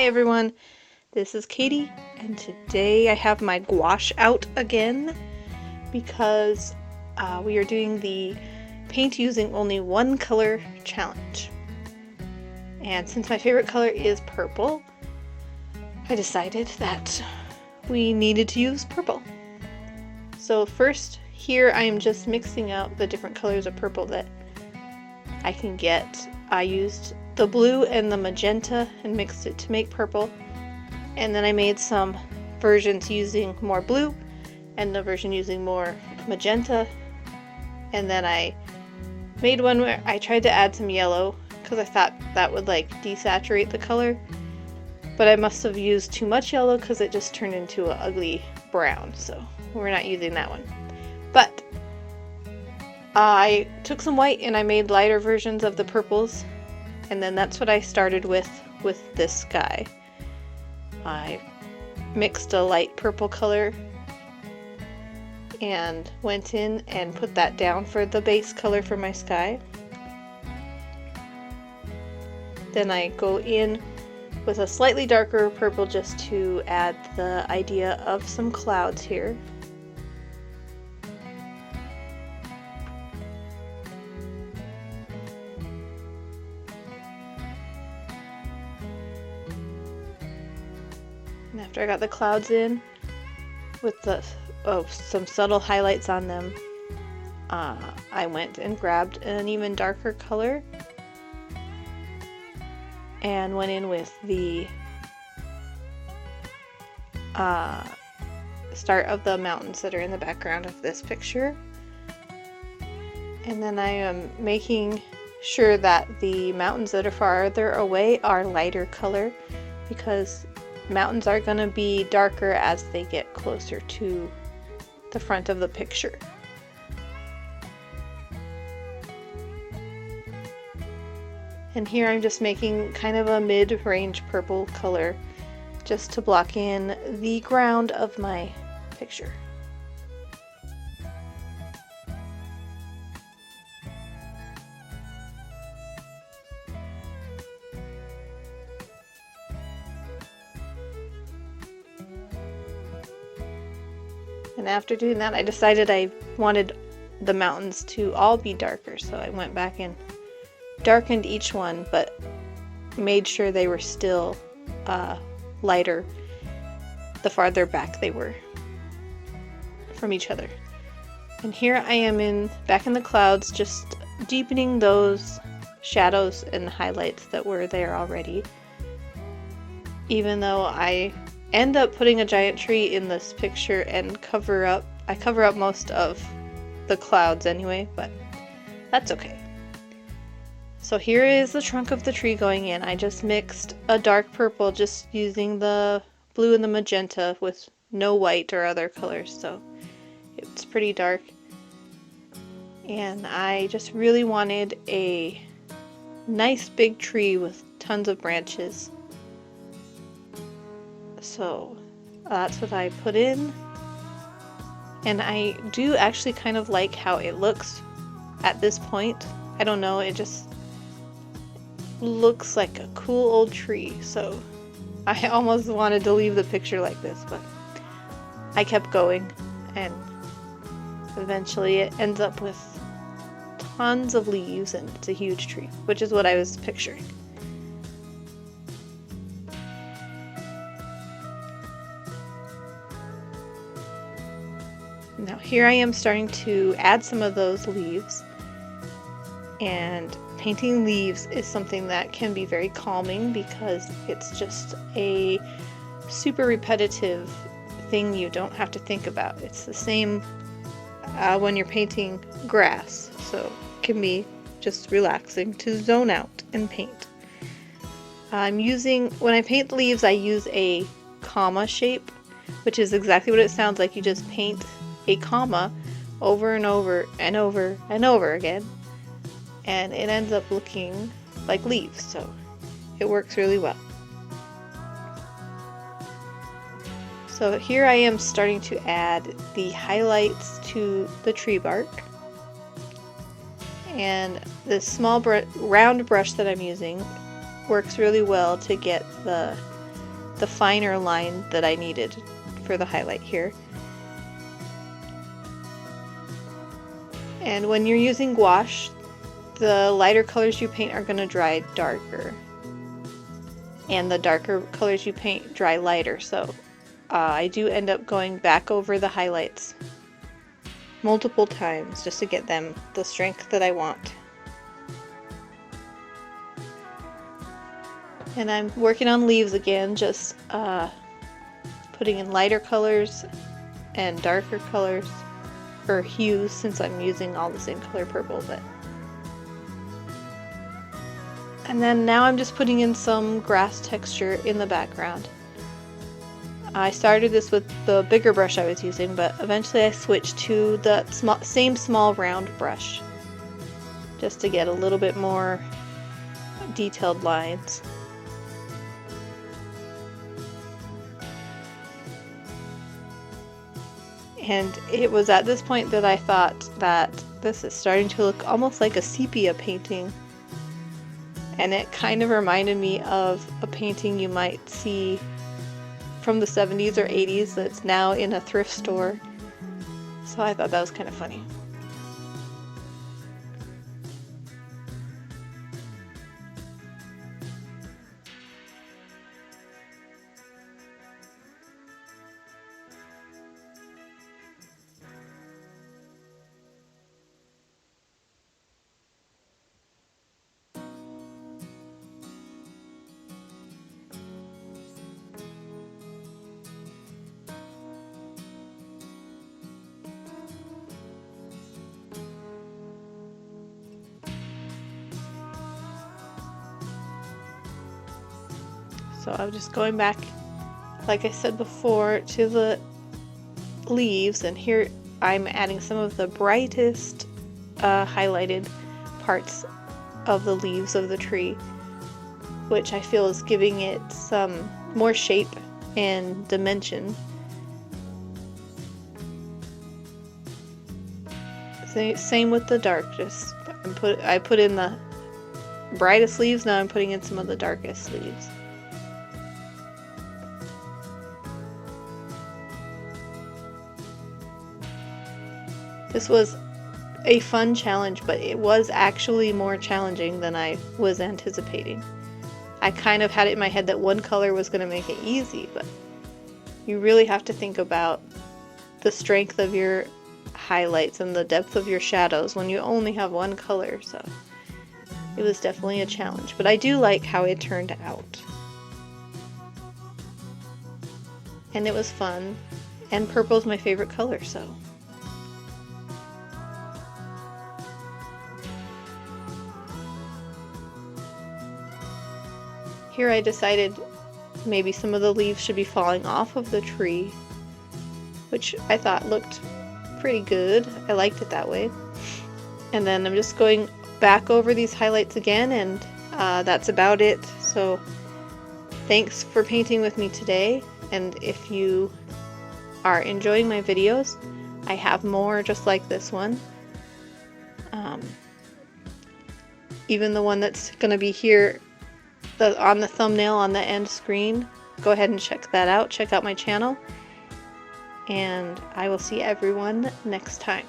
Hi everyone, this is Katie, and today I have my gouache out again because we are doing the paint using only one color challenge. And since my favorite color is purple, I decided that we needed to use purple. So first, here I am just mixing out the different colors of purple that I can get. I used the blue and the magenta and mixed it to make purple, and then I made some versions using more blue and the version using more magenta, and then I made one where I tried to add some yellow because I thought that would like desaturate the color, but I must have used too much yellow because it just turned into an ugly brown, so we're not using that one. But I took some white and I made lighter versions of the purples, and then that's what I started with this guy. I mixed a light purple color and went in and put that down for the base color for my sky. Then I go in with a slightly darker purple just to add the idea of some clouds here. And after I got the clouds in with some subtle highlights on them, I went and grabbed an even darker color and went in with the start of the mountains that are in the background of this picture. And then I am making sure that the mountains that are farther away are lighter color, because mountains are going to be darker as they get closer to the front of the picture. And here I'm just making kind of a mid-range purple color just to block in the ground of my picture. And after doing that, I decided I wanted the mountains to all be darker, so I went back and darkened each one, but made sure they were still lighter the farther back they were from each other. And here I am back in the clouds, just deepening those shadows and highlights that were there already, even though I end up putting a giant tree in this picture and I cover up most of the clouds anyway, but that's okay. So here is the trunk of the tree going in. I just mixed a dark purple just using the blue and the magenta with no white or other colors, so it's pretty dark. And I just really wanted a nice big tree with tons of branches. So that's what I put in, and I do actually kind of like how it looks at this point. I don't know, it just looks like a cool old tree, so I almost wanted to leave the picture like this, but I kept going, and eventually it ends up with tons of leaves and it's a huge tree, which is what I was picturing. Now here I am starting to add some of those leaves, and painting leaves is something that can be very calming because it's just a super repetitive thing you don't have to think about. It's the same when you're painting grass, so it can be just relaxing to zone out and paint. When I paint leaves, I use a comma shape, which is exactly what it sounds like. You just paint a comma over and over and over and over again, and it ends up looking like leaves, so it works really well. So here I am starting to add the highlights to the tree bark, and this small round brush that I'm using works really well to get the the finer line that I needed for the highlight here. And when you're using gouache, the lighter colors you paint are going to dry darker, and the darker colors you paint dry lighter, so I do end up going back over the highlights multiple times just to get them the strength that I want. And I'm working on leaves again, just putting in lighter colors and darker colors, or hues, since I'm using all the same color purple. And then now I'm just putting in some grass texture in the background. I started this with the bigger brush I was using, but eventually I switched to the same small round brush just to get a little bit more detailed lines. And it was at this point that I thought that this is starting to look almost like a sepia painting. And it kind of reminded me of a painting you might see from the 70s or 80s that's now in a thrift store. So I thought that was kind of funny. So I'm just going back, like I said before, to the leaves, and here I'm adding some of the brightest highlighted parts of the leaves of the tree, which I feel is giving it some more shape and dimension. Same with the dark, just I put in the brightest leaves, now I'm putting in some of the darkest leaves. This was a fun challenge, but it was actually more challenging than I was anticipating. I kind of had it in my head that one color was going to make it easy, but you really have to think about the strength of your highlights and the depth of your shadows when you only have one color, so it was definitely a challenge. But I do like how it turned out. And it was fun, and purple is my favorite color, so. Here I decided maybe some of the leaves should be falling off of the tree, which I thought looked pretty good. I liked it that way. And then I'm just going back over these highlights again, and that's about it. So thanks for painting with me today, and if you are enjoying my videos, I have more just like this one. Even the one that's going to be here on the thumbnail on the end screen, go ahead and check that out. Check out my channel, and I will see everyone next time.